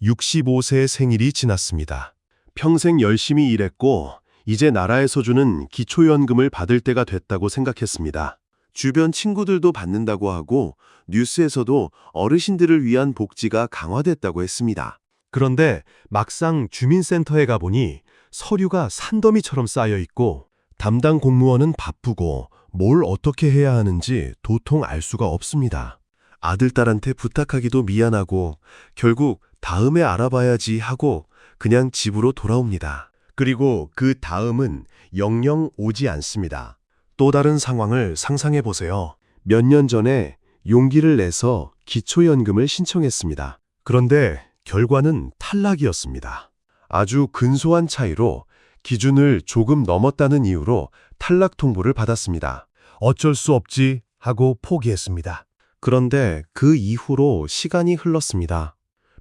65세 생일이 지났습니다. 평생 열심히 일했고 이제 나라에서 주는 기초연금을 받을 때가 됐다고 생각했습니다. 주변 친구들도 받는다고 하고 뉴스에서도 어르신들을 위한 복지가 강화됐다고 했습니다. 그런데 막상 주민센터에 가보니 서류가 산더미처럼 쌓여 있고 담당 공무원은 바쁘고 뭘 어떻게 해야 하는지 도통 알 수가 없습니다. 아들, 딸한테 부탁하기도 미안하고 결국 다음에 알아봐야지 하고 그냥 집으로 돌아옵니다. 그리고 그 다음은 영영 오지 않습니다. 또 다른 상황을 상상해 보세요. 몇 년 전에 용기를 내서 기초연금을 신청했습니다. 그런데 결과는 탈락이었습니다. 아주 근소한 차이로 기준을 조금 넘었다는 이유로 탈락 통보를 받았습니다. 어쩔 수 없지 하고 포기했습니다. 그런데 그 이후로 시간이 흘렀습니다.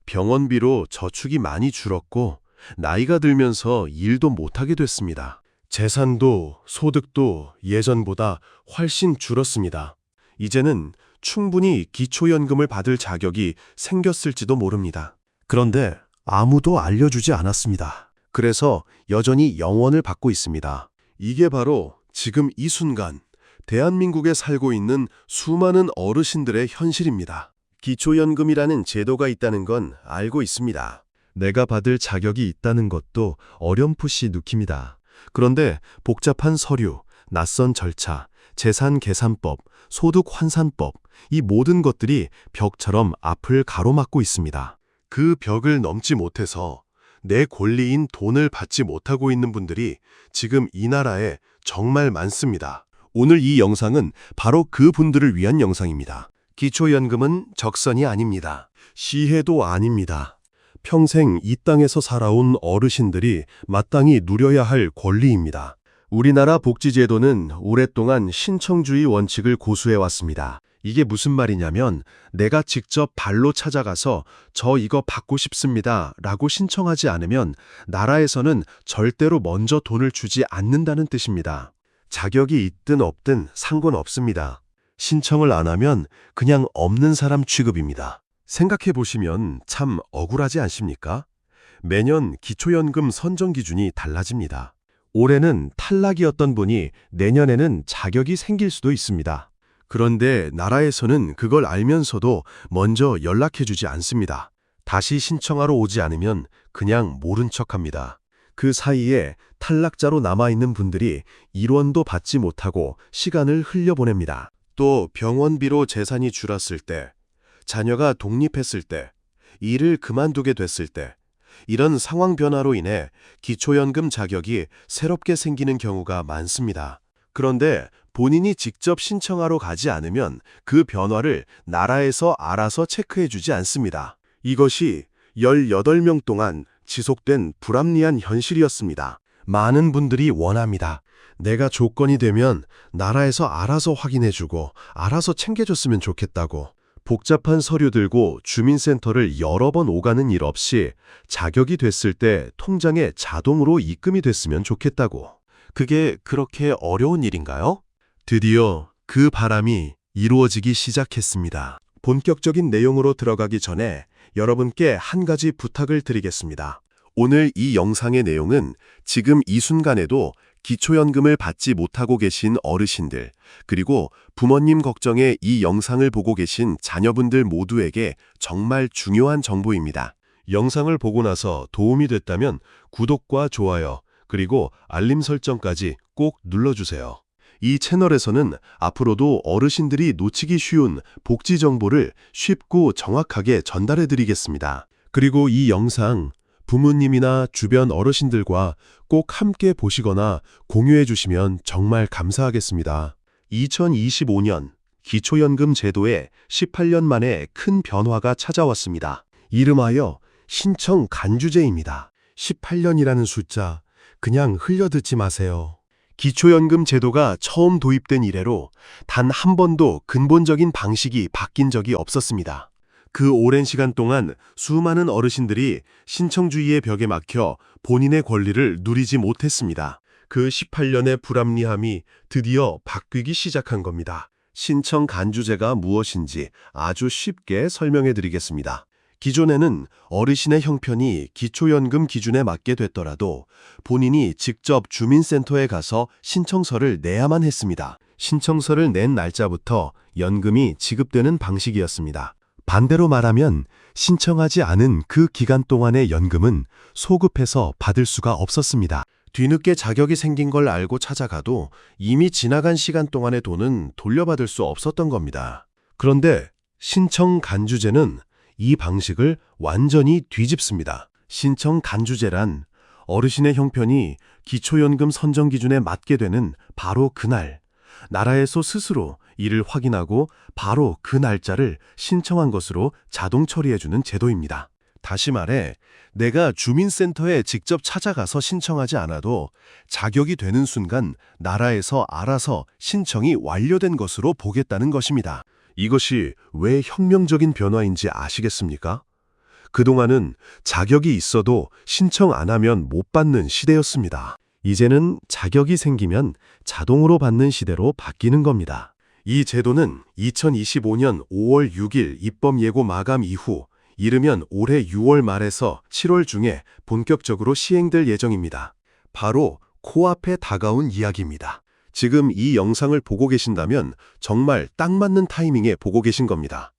병원비로 저축이 많이 줄었고 나이가 들면서 일도 못하게 됐습니다. 재산도 소득도 예전보다 훨씬 줄었습니다. 이제는 충분히 기초연금을 받을 자격이 생겼을지도 모릅니다. 그런데 아무도 알려주지 않았습니다. 그래서 여전히 영원을 받고 있습니다. 이게 바로 지금 이 순간 대한민국에 살고 있는 수많은 어르신들의 현실입니다. 기초연금이라는 제도가 있다는 건 알고 있습니다. 내가 받을 자격이 있다는 것도 어렴풋이 느낍니다. 그런데 복잡한 서류, 낯선 절차, 재산 계산법, 소득 환산법, 이 모든 것들이 벽처럼 앞을 가로막고 있습니다. 그 벽을 넘지 못해서 내 권리인 돈을 받지 못하고 있는 분들이 지금 이 나라에 정말 많습니다. 오늘 이 영상은 바로 그 분들을 위한 영상입니다. 기초연금은 적선이 아닙니다. 시혜도 아닙니다. 평생 이 땅에서 살아온 어르신들이 마땅히 누려야 할 권리입니다. 우리나라 복지제도는 오랫동안 신청주의 원칙을 고수해왔습니다. 이게 무슨 말이냐면 내가 직접 발로 찾아가서 저 이거 받고 싶습니다 라고 신청하지 않으면 나라에서는 절대로 먼저 돈을 주지 않는다는 뜻입니다. 자격이 있든 없든 상관없습니다. 신청을 안 하면 그냥 없는 사람 취급입니다. 생각해 보시면 참 억울하지 않습니까? 매년 기초연금 선정 기준이 달라집니다. 올해는 탈락이었던 분이 내년에는 자격이 생길 수도 있습니다. 그런데 나라에서는 그걸 알면서도 먼저 연락해주지 않습니다. 다시 신청하러 오지 않으면 그냥 모른 척합니다. 그 사이에 탈락자로 남아있는 분들이 일원도 받지 못하고 시간을 흘려보냅니다. 또 병원비로 재산이 줄었을 때, 자녀가 독립했을 때, 일을 그만두게 됐을 때, 이런 상황 변화로 인해 기초연금 자격이 새롭게 생기는 경우가 많습니다. 그런데 본인이 직접 신청하러 가지 않으면 그 변화를 나라에서 알아서 체크해주지 않습니다. 이것이 18명 동안 지속된 불합리한 현실이었습니다. 많은 분들이 원합니다. 내가 조건이 되면 나라에서 알아서 확인해주고 알아서 챙겨줬으면 좋겠다고. 복잡한 서류 들고 주민센터를 여러 번 오가는 일 없이 자격이 됐을 때 통장에 자동으로 입금이 됐으면 좋겠다고. 그게 그렇게 어려운 일인가요? 드디어 그 바람이 이루어지기 시작했습니다. 본격적인 내용으로 들어가기 전에 여러분께 한 가지 부탁을 드리겠습니다. 오늘 이 영상의 내용은 지금 이 순간에도 기초연금을 받지 못하고 계신 어르신들, 그리고 부모님 걱정에 이 영상을 보고 계신 자녀분들 모두에게 정말 중요한 정보입니다. 영상을 보고 나서 도움이 됐다면 구독과 좋아요, 그리고 알림 설정까지 꼭 눌러주세요. 이 채널에서는 앞으로도 어르신들이 놓치기 쉬운 복지 정보를 쉽고 정확하게 전달해 드리겠습니다. 그리고 이 영상 부모님이나 주변 어르신들과 꼭 함께 보시거나 공유해 주시면 정말 감사하겠습니다. 2025년 기초연금 제도에 18년 만에 큰 변화가 찾아왔습니다. 이름하여 신청 간주제입니다. 18년이라는 숫자 그냥 흘려듣지 마세요. 기초연금 제도가 처음 도입된 이래로 단 한 번도 근본적인 방식이 바뀐 적이 없었습니다. 그 오랜 시간 동안 수많은 어르신들이 신청주의의 벽에 막혀 본인의 권리를 누리지 못했습니다. 그 18년의 불합리함이 드디어 바뀌기 시작한 겁니다. 신청 간주제가 무엇인지 아주 쉽게 설명해 드리겠습니다. 기존에는 어르신의 형편이 기초연금 기준에 맞게 됐더라도 본인이 직접 주민센터에 가서 신청서를 내야만 했습니다. 신청서를 낸 날짜부터 연금이 지급되는 방식이었습니다. 반대로 말하면 신청하지 않은 그 기간 동안의 연금은 소급해서 받을 수가 없었습니다. 뒤늦게 자격이 생긴 걸 알고 찾아가도 이미 지나간 시간 동안의 돈은 돌려받을 수 없었던 겁니다. 그런데 신청 간주제는 이 방식을 완전히 뒤집습니다. 신청 간주제란 어르신의 형편이 기초연금 선정 기준에 맞게 되는 바로 그날, 나라에서 스스로 이를 확인하고 바로 그 날짜를 신청한 것으로 자동 처리해주는 제도입니다. 다시 말해, 내가 주민센터에 직접 찾아가서 신청하지 않아도 자격이 되는 순간 나라에서 알아서 신청이 완료된 것으로 보겠다는 것입니다. 이것이 왜 혁명적인 변화인지 아시겠습니까? 그동안은 자격이 있어도 신청 안 하면 못 받는 시대였습니다. 이제는 자격이 생기면 자동으로 받는 시대로 바뀌는 겁니다. 이 제도는 2025년 5월 6일 입법 예고 마감 이후 이르면 올해 6월 말에서 7월 중에 본격적으로 시행될 예정입니다. 바로 코앞에 다가온 이야기입니다. 지금 이 영상을 보고 계신다면 정말 딱 맞는 타이밍에 보고 계신 겁니다.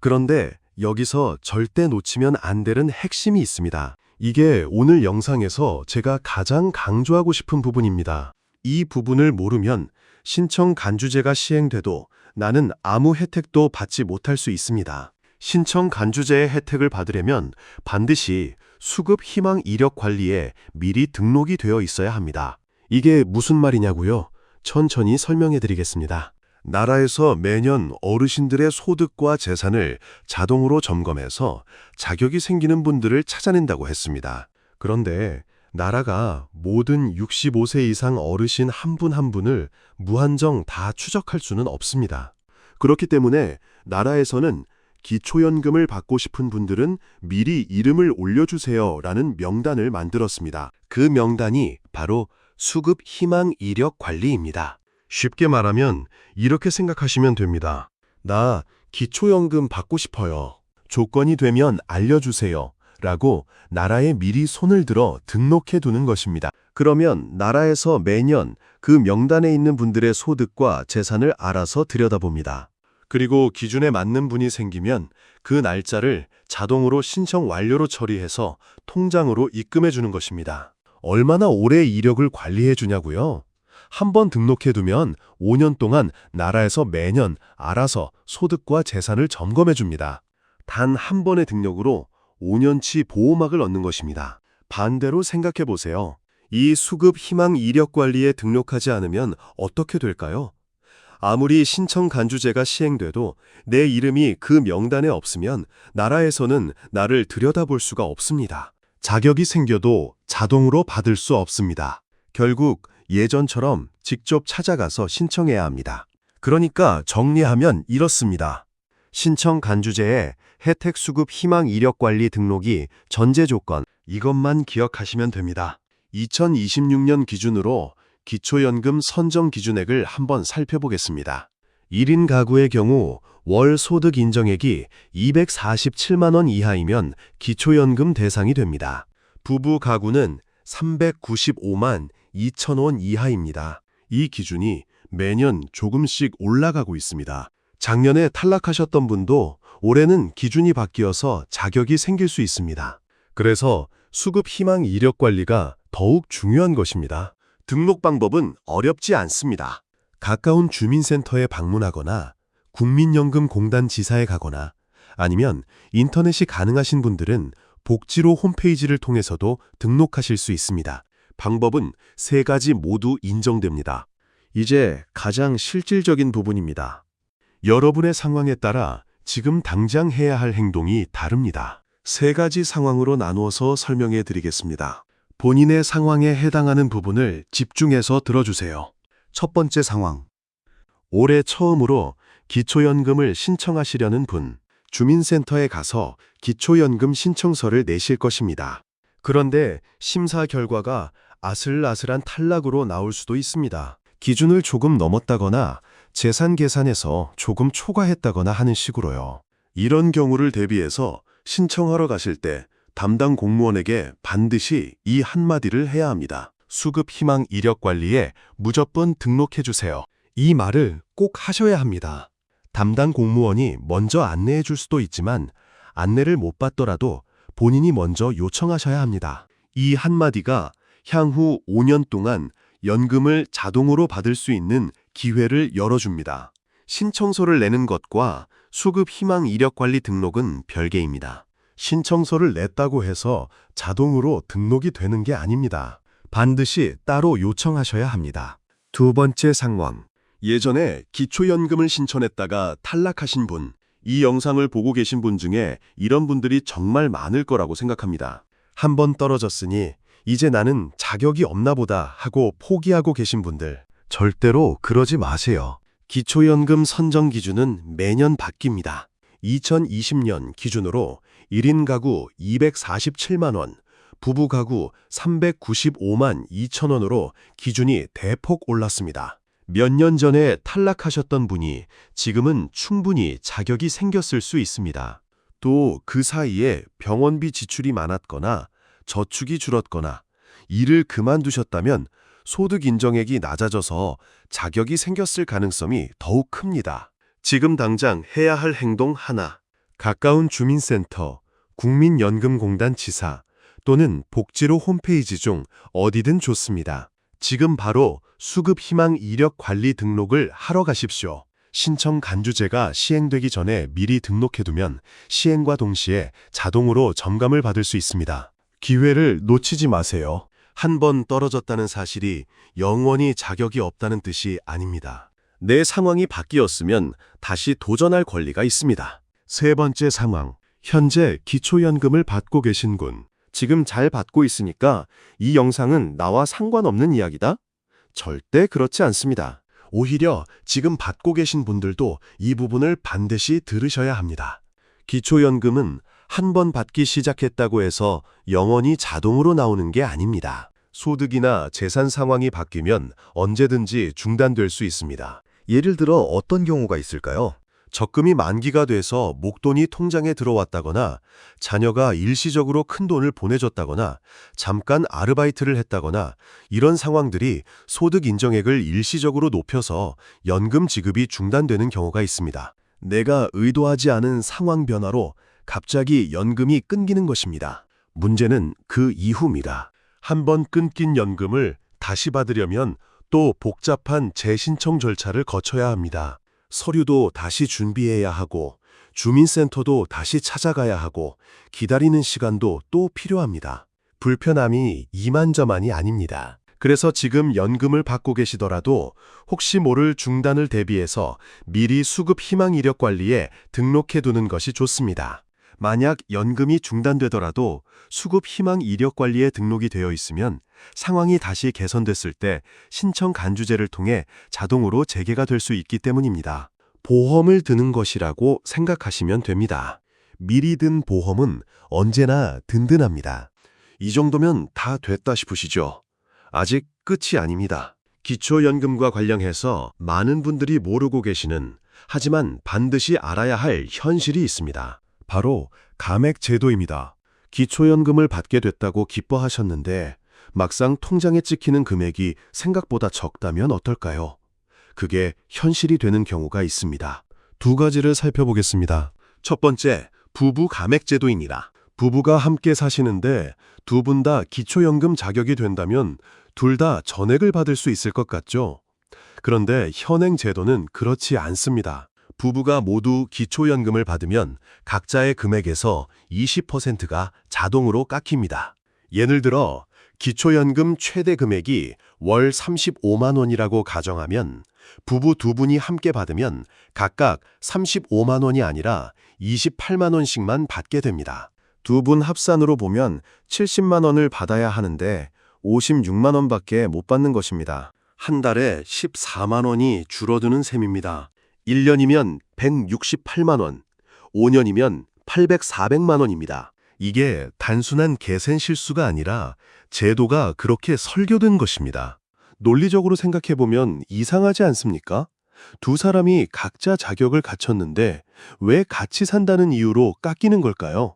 그런데 여기서 절대 놓치면 안 되는 핵심이 있습니다. 이게 오늘 영상에서 제가 가장 강조하고 싶은 부분입니다. 이 부분을 모르면 신청 간주제가 시행돼도 나는 아무 혜택도 받지 못할 수 있습니다. 신청 간주제의 혜택을 받으려면 반드시 수급 희망 이력 관리에 미리 등록이 되어 있어야 합니다. 이게 무슨 말이냐고요? 천천히 설명해 드리겠습니다. 나라에서 매년 어르신들의 소득과 재산을 자동으로 점검해서 자격이 생기는 분들을 찾아낸다고 했습니다. 그런데 나라가 모든 65세 이상 어르신 한 분 한 분을 무한정 다 추적할 수는 없습니다. 그렇기 때문에 나라에서는 기초연금을 받고 싶은 분들은 미리 이름을 올려주세요 라는 명단을 만들었습니다. 그 명단이 바로 수급 희망 이력 관리입니다. 쉽게 말하면 이렇게 생각하시면 됩니다. 나 기초연금 받고 싶어요. 조건이 되면 알려주세요. 라고 나라에 미리 손을 들어 등록해 두는 것입니다. 그러면 나라에서 매년 그 명단에 있는 분들의 소득과 재산을 알아서 들여다봅니다. 그리고 기준에 맞는 분이 생기면 그 날짜를 자동으로 신청 완료로 처리해서 통장으로 입금해 주는 것입니다. 얼마나 오래 이력을 관리해 주냐고요? 한번 등록해 두면 5년 동안 나라에서 매년 알아서 소득과 재산을 점검해 줍니다. 단 한 번의 등록으로 5년치 보호막을 얻는 것입니다. 반대로 생각해 보세요. 이 수급 희망 이력 관리에 등록하지 않으면 어떻게 될까요? 아무리 신청 간주제가 시행돼도 내 이름이 그 명단에 없으면 나라에서는 나를 들여다볼 수가 없습니다. 자격이 생겨도 자동으로 받을 수 없습니다. 결국 예전처럼 직접 찾아가서 신청해야 합니다. 그러니까 정리하면 이렇습니다. 신청 간주제에 혜택 수급 희망 이력 관리 등록이 전제 조건, 이것만 기억하시면 됩니다. 2026년 기준으로 기초연금 선정 기준액을 한번 살펴보겠습니다. 1인 가구의 경우 월 소득 인정액이 247만 원 이하이면 기초연금 대상이 됩니다. 부부 가구는 395만 2천 원 이하입니다. 이 기준이 매년 조금씩 올라가고 있습니다. 작년에 탈락하셨던 분도 올해는 기준이 바뀌어서 자격이 생길 수 있습니다. 그래서 수급 희망 이력 관리가 더욱 중요한 것입니다. 등록 방법은 어렵지 않습니다. 가까운 주민센터에 방문하거나 국민연금공단 지사에 가거나 아니면 인터넷이 가능하신 분들은 복지로 홈페이지를 통해서도 등록하실 수 있습니다. 방법은 3가지 모두 인정됩니다. 이제 가장 실질적인 부분입니다. 여러분의 상황에 따라 지금 당장 해야 할 행동이 다릅니다. 3가지 상황으로 나누어서 설명해 드리겠습니다. 본인의 상황에 해당하는 부분을 집중해서 들어주세요. 첫 번째 상황. 올해 처음으로 기초연금을 신청하시려는 분. 주민센터에 가서 기초연금 신청서를 내실 것입니다. 그런데 심사 결과가 아슬아슬한 탈락으로 나올 수도 있습니다. 기준을 조금 넘었다거나 재산 계산에서 조금 초과했다거나 하는 식으로요. 이런 경우를 대비해서 신청하러 가실 때 담당 공무원에게 반드시 이 한마디를 해야 합니다. 수급 희망 이력 관리에 무조건 등록해 주세요. 이 말을 꼭 하셔야 합니다. 담당 공무원이 먼저 안내해 줄 수도 있지만 안내를 못 받더라도 본인이 먼저 요청하셔야 합니다. 이 한마디가 향후 5년 동안 연금을 자동으로 받을 수 있는 기회를 열어줍니다. 신청서를 내는 것과 수급 희망 이력 관리 등록은 별개입니다. 신청서를 냈다고 해서 자동으로 등록이 되는 게 아닙니다. 반드시 따로 요청하셔야 합니다. 두 번째 상황. 예전에 기초연금을 신청했다가 탈락하신 분, 이 영상을 보고 계신 분 중에 이런 분들이 정말 많을 거라고 생각합니다. 한 번 떨어졌으니 이제 나는 자격이 없나 보다 하고 포기하고 계신 분들, 절대로 그러지 마세요. 기초연금 선정 기준은 매년 바뀝니다. 2020년 기준으로 1인 가구 247만 원, 부부 가구 395만 2천 원으로 기준이 대폭 올랐습니다. 몇 년 전에 탈락하셨던 분이 지금은 충분히 자격이 생겼을 수 있습니다. 또 그 사이에 병원비 지출이 많았거나 저축이 줄었거나 일을 그만두셨다면 소득 인정액이 낮아져서 자격이 생겼을 가능성이 더욱 큽니다. 지금 당장 해야 할 행동 하나. 가까운 주민센터, 국민연금공단 지사 또는 복지로 홈페이지 중 어디든 좋습니다. 지금 바로 수급 희망 이력 관리 등록을 하러 가십시오. 신청 간주제가 시행되기 전에 미리 등록해두면 시행과 동시에 자동으로 점검을 받을 수 있습니다. 기회를 놓치지 마세요. 한 번 떨어졌다는 사실이 영원히 자격이 없다는 뜻이 아닙니다. 내 상황이 바뀌었으면 다시 도전할 권리가 있습니다. 세 번째 상황. 현재 기초연금을 받고 계신 분. 지금 잘 받고 있으니까 이 영상은 나와 상관없는 이야기다? 절대 그렇지 않습니다. 오히려 지금 받고 계신 분들도 이 부분을 반드시 들으셔야 합니다. 기초연금은 한 번 받기 시작했다고 해서 영원히 자동으로 나오는 게 아닙니다. 소득이나 재산 상황이 바뀌면 언제든지 중단될 수 있습니다. 예를 들어 어떤 경우가 있을까요? 적금이 만기가 돼서 목돈이 통장에 들어왔다거나 자녀가 일시적으로 큰 돈을 보내줬다거나 잠깐 아르바이트를 했다거나 이런 상황들이 소득 인정액을 일시적으로 높여서 연금 지급이 중단되는 경우가 있습니다. 내가 의도하지 않은 상황 변화로 갑자기 연금이 끊기는 것입니다. 문제는 그 이후입니다. 한 번 끊긴 연금을 다시 받으려면 또 복잡한 재신청 절차를 거쳐야 합니다. 서류도 다시 준비해야 하고 주민센터도 다시 찾아가야 하고 기다리는 시간도 또 필요합니다. 불편함이 이만저만이 아닙니다. 그래서 지금 연금을 받고 계시더라도 혹시 모를 중단을 대비해서 미리 수급 희망 이력 관리에 등록해 두는 것이 좋습니다. 만약 연금이 중단되더라도 수급 희망 이력 관리에 등록이 되어 있으면 상황이 다시 개선됐을 때 신청 간주제를 통해 자동으로 재개가 될 수 있기 때문입니다. 보험을 드는 것이라고 생각하시면 됩니다. 미리 든 보험은 언제나 든든합니다. 이 정도면 다 됐다 싶으시죠? 아직 끝이 아닙니다. 기초연금과 관련해서 많은 분들이 모르고 계시는, 하지만 반드시 알아야 할 현실이 있습니다. 바로 감액제도입니다. 기초연금을 받게 됐다고 기뻐하셨는데 막상 통장에 찍히는 금액이 생각보다 적다면 어떨까요? 그게 현실이 되는 경우가 있습니다. 두 가지를 살펴보겠습니다. 첫 번째, 부부 감액제도입니다. 부부가 함께 사시는데 두 분 다 기초연금 자격이 된다면 둘 다 전액을 받을 수 있을 것 같죠? 그런데 현행 제도는 그렇지 않습니다. 부부가 모두 기초연금을 받으면 각자의 금액에서 20%가 자동으로 깎입니다. 예를 들어 기초연금 최대 금액이 월 35만 원이라고 가정하면 부부 두 분이 함께 받으면 각각 35만 원이 아니라 28만 원씩만 받게 됩니다. 두 분 합산으로 보면 70만 원을 받아야 하는데 56만 원밖에 못 받는 것입니다. 한 달에 14만 원이 줄어드는 셈입니다. 1년이면 168만 원, 5년이면 400만 원입니다. 이게 단순한 계산 실수가 아니라 제도가 그렇게 설계된 것입니다. 논리적으로 생각해보면 이상하지 않습니까? 두 사람이 각자 자격을 갖췄는데 왜 같이 산다는 이유로 깎이는 걸까요?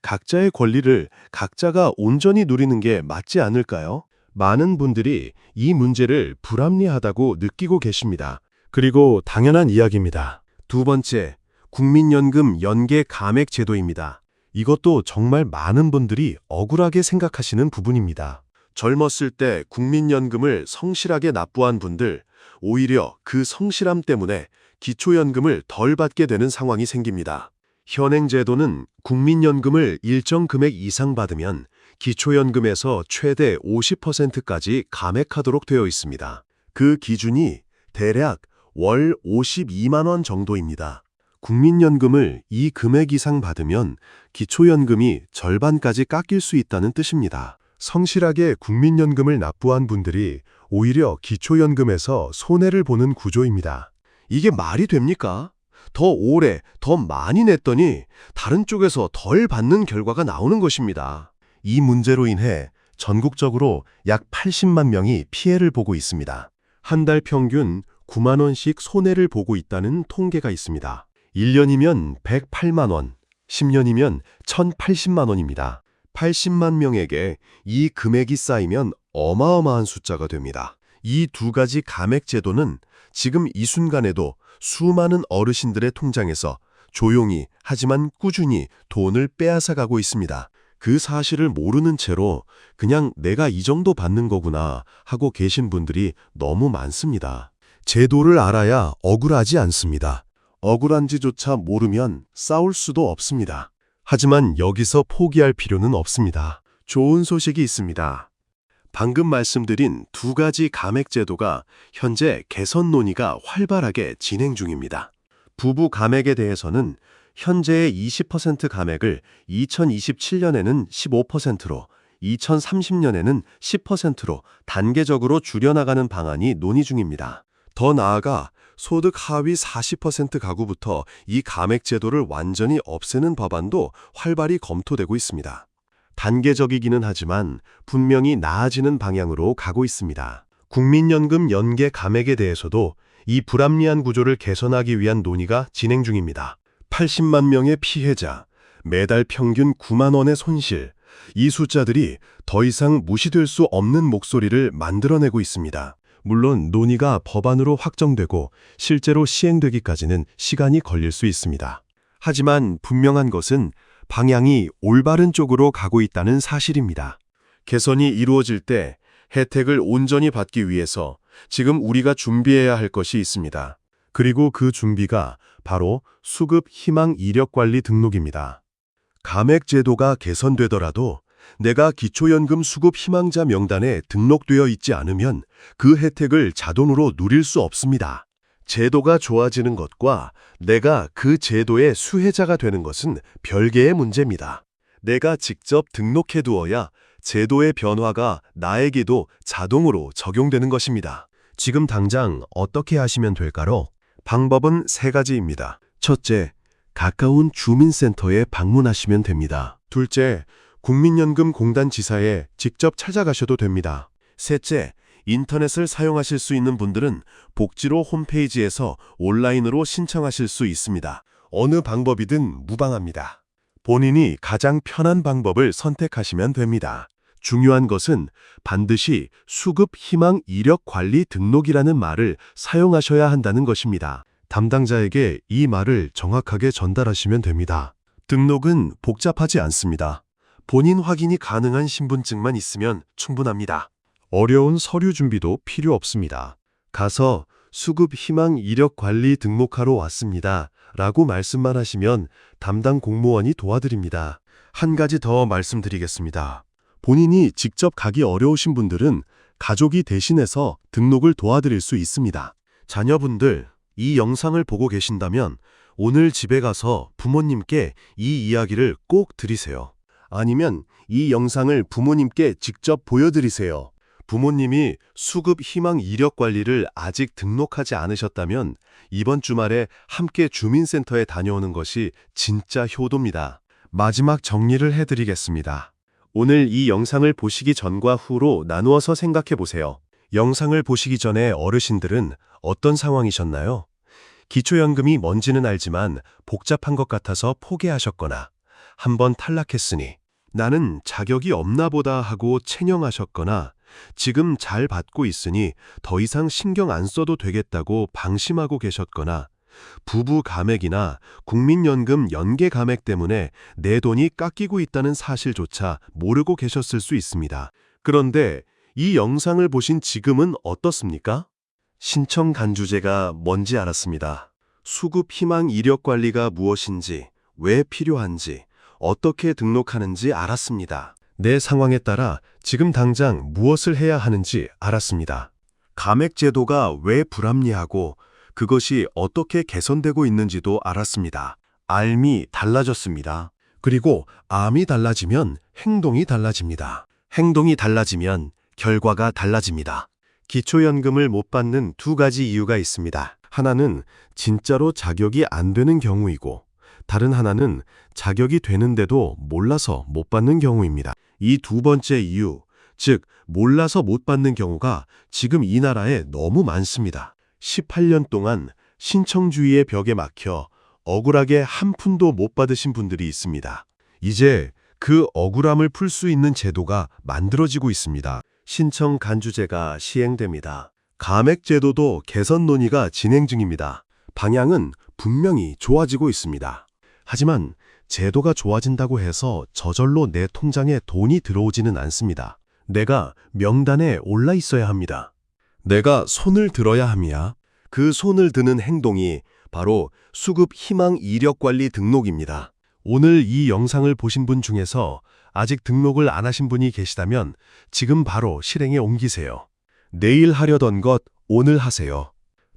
각자의 권리를 각자가 온전히 누리는 게 맞지 않을까요? 많은 분들이 이 문제를 불합리하다고 느끼고 계십니다. 그리고 당연한 이야기입니다. 두 번째, 국민연금 연계 감액 제도입니다. 이것도 정말 많은 분들이 억울하게 생각하시는 부분입니다. 젊었을 때 국민연금을 성실하게 납부한 분들, 오히려 그 성실함 때문에 기초연금을 덜 받게 되는 상황이 생깁니다. 현행 제도는 국민연금을 일정 금액 이상 받으면 기초연금에서 최대 50%까지 감액하도록 되어 있습니다. 그 기준이 대략 월 52만 원 정도입니다. 국민연금을 이 금액 이상 받으면 기초연금이 절반까지 깎일 수 있다는 뜻입니다. 성실하게 국민연금을 납부한 분들이 오히려 기초연금에서 손해를 보는 구조입니다. 이게 말이 됩니까? 더 오래, 더 많이 냈더니 다른 쪽에서 덜 받는 결과가 나오는 것입니다. 이 문제로 인해 전국적으로 약 80만 명이 피해를 보고 있습니다. 한 달 평균 9만 원씩 손해를 보고 있다는 통계가 있습니다. 1년이면 108만 원, 10년이면 1,080만 원입니다. 80만 명에게 이 금액이 쌓이면 어마어마한 숫자가 됩니다. 이 두 가지 감액 제도는 지금 이 순간에도 수많은 어르신들의 통장에서 조용히 하지만 꾸준히 돈을 빼앗아가고 있습니다. 그 사실을 모르는 채로 그냥 내가 이 정도 받는 거구나 하고 계신 분들이 너무 많습니다. 제도를 알아야 억울하지 않습니다. 억울한지조차 모르면 싸울 수도 없습니다. 하지만 여기서 포기할 필요는 없습니다. 좋은 소식이 있습니다. 방금 말씀드린 두 가지 감액 제도가 현재 개선 논의가 활발하게 진행 중입니다. 부부 감액에 대해서는 현재의 20% 감액을 2027년에는 15%로, 2030년에는 10%로 단계적으로 줄여나가는 방안이 논의 중입니다. 더 나아가 소득 하위 40% 가구부터 이 감액 제도를 완전히 없애는 법안도 활발히 검토되고 있습니다. 단계적이기는 하지만 분명히 나아지는 방향으로 가고 있습니다. 국민연금 연계 감액에 대해서도 이 불합리한 구조를 개선하기 위한 논의가 진행 중입니다. 80만 명의 피해자, 매달 평균 9만 원의 손실, 이 숫자들이 더 이상 무시될 수 없는 목소리를 만들어내고 있습니다. 물론 논의가 법안으로 확정되고 실제로 시행되기까지는 시간이 걸릴 수 있습니다. 하지만 분명한 것은 방향이 올바른 쪽으로 가고 있다는 사실입니다. 개선이 이루어질 때 혜택을 온전히 받기 위해서 지금 우리가 준비해야 할 것이 있습니다. 그리고 그 준비가 바로 수급 희망 이력 관리 등록입니다. 감액 제도가 개선되더라도 내가 기초연금 수급 희망자 명단에 등록되어 있지 않으면 그 혜택을 자동으로 누릴 수 없습니다. 제도가 좋아지는 것과 내가 그 제도의 수혜자가 되는 것은 별개의 문제입니다. 내가 직접 등록해 두어야 제도의 변화가 나에게도 자동으로 적용되는 것입니다. 지금 당장 어떻게 하시면 될까요? 방법은 세 가지입니다. 첫째, 가까운 주민센터에 방문하시면 됩니다. 둘째, 국민연금공단 지사에 직접 찾아가셔도 됩니다. 셋째, 인터넷을 사용하실 수 있는 분들은 복지로 홈페이지에서 온라인으로 신청하실 수 있습니다. 어느 방법이든 무방합니다. 본인이 가장 편한 방법을 선택하시면 됩니다. 중요한 것은 반드시 수급 희망 이력 관리 등록이라는 말을 사용하셔야 한다는 것입니다. 담당자에게 이 말을 정확하게 전달하시면 됩니다. 등록은 복잡하지 않습니다. 본인 확인이 가능한 신분증만 있으면 충분합니다. 어려운 서류 준비도 필요 없습니다. 가서 수급 희망 이력 관리 등록하러 왔습니다. 라고 말씀만 하시면 담당 공무원이 도와드립니다. 한 가지 더 말씀드리겠습니다. 본인이 직접 가기 어려우신 분들은 가족이 대신해서 등록을 도와드릴 수 있습니다. 자녀분들, 이 영상을 보고 계신다면 오늘 집에 가서 부모님께 이 이야기를 꼭 드리세요. 아니면 이 영상을 부모님께 직접 보여드리세요. 부모님이 수급 희망 이력 관리를 아직 등록하지 않으셨다면 이번 주말에 함께 주민센터에 다녀오는 것이 진짜 효도입니다. 마지막 정리를 해드리겠습니다. 오늘 이 영상을 보시기 전과 후로 나누어서 생각해 보세요. 영상을 보시기 전에 어르신들은 어떤 상황이셨나요? 기초연금이 뭔지는 알지만 복잡한 것 같아서 포기하셨거나 한번 탈락했으니 나는 자격이 없나 보다 하고 체념하셨거나 지금 잘 받고 있으니 더 이상 신경 안 써도 되겠다고 방심하고 계셨거나 부부 감액이나 국민연금 연계 감액 때문에 내 돈이 깎이고 있다는 사실조차 모르고 계셨을 수 있습니다. 그런데 이 영상을 보신 지금은 어떻습니까? 신청 간주제가 뭔지 알았습니다. 수급 희망 이력 관리가 무엇인지, 왜 필요한지, 어떻게 등록하는지 알았습니다. 내 상황에 따라 지금 당장 무엇을 해야 하는지 알았습니다. 감액 제도가 왜 불합리하고 그것이 어떻게 개선되고 있는지도 알았습니다. 알미 달라졌습니다. 그리고 암이 달라지면 행동이 달라집니다. 행동이 달라지면 결과가 달라집니다. 기초연금을 못 받는 두 가지 이유가 있습니다. 하나는 진짜로 자격이 안 되는 경우이고 다른 하나는 자격이 되는데도 몰라서 못 받는 경우입니다. 이 두 번째 이유, 즉 몰라서 못 받는 경우가 지금 이 나라에 너무 많습니다. 18년 동안 신청주의의 벽에 막혀 억울하게 한 푼도 못 받으신 분들이 있습니다. 이제 그 억울함을 풀 수 있는 제도가 만들어지고 있습니다. 신청 간주제가 시행됩니다. 감액 제도도 개선 논의가 진행 중입니다. 방향은 분명히 좋아지고 있습니다. 하지만 제도가 좋아진다고 해서 저절로 내 통장에 돈이 들어오지는 않습니다. 내가 명단에 올라 있어야 합니다. 내가 손을 들어야 합니다. 그 손을 드는 행동이 바로 수급 희망 이력 관리 등록입니다. 오늘 이 영상을 보신 분 중에서 아직 등록을 안 하신 분이 계시다면 지금 바로 실행에 옮기세요. 내일 하려던 것 오늘 하세요.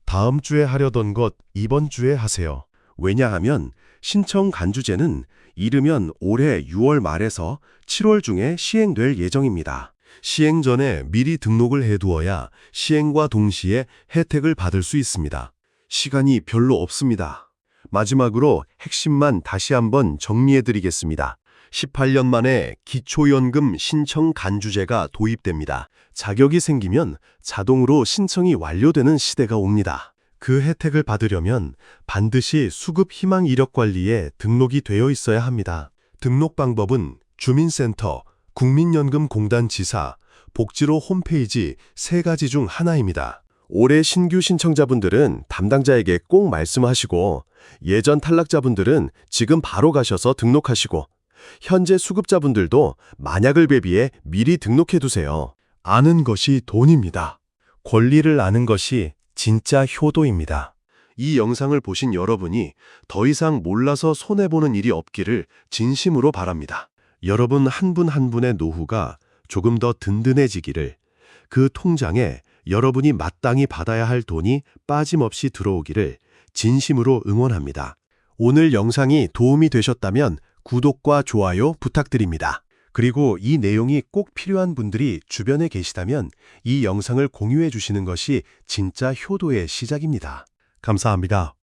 다음 주에 하려던 것 이번 주에 하세요. 왜냐하면 신청 간주제는 이르면 올해 6월 말에서 7월 중에 시행될 예정입니다. 시행 전에 미리 등록을 해두어야 시행과 동시에 혜택을 받을 수 있습니다. 시간이 별로 없습니다. 마지막으로 핵심만 다시 한번 정리해드리겠습니다. 18년 만에 기초연금 신청 간주제가 도입됩니다. 자격이 생기면 자동으로 신청이 완료되는 시대가 옵니다. 그 혜택을 받으려면 반드시 수급 희망 이력 관리에 등록이 되어 있어야 합니다. 등록 방법은 주민센터, 국민연금공단 지사, 복지로 홈페이지 3가지 중 하나입니다. 올해 신규 신청자분들은 담당자에게 꼭 말씀하시고 예전 탈락자분들은 지금 바로 가셔서 등록하시고 현재 수급자분들도 만약을 대비해 미리 등록해두세요. 아는 것이 돈입니다. 권리를 아는 것이 진짜 효도입니다. 이 영상을 보신 여러분이 더 이상 몰라서 손해보는 일이 없기를 진심으로 바랍니다. 여러분 한 분 한 분의 노후가 조금 더 든든해지기를, 그 통장에 여러분이 마땅히 받아야 할 돈이 빠짐없이 들어오기를 진심으로 응원합니다. 오늘 영상이 도움이 되셨다면 구독과 좋아요 부탁드립니다. 그리고 이 내용이 꼭 필요한 분들이 주변에 계시다면 이 영상을 공유해 주시는 것이 진짜 효도의 시작입니다. 감사합니다.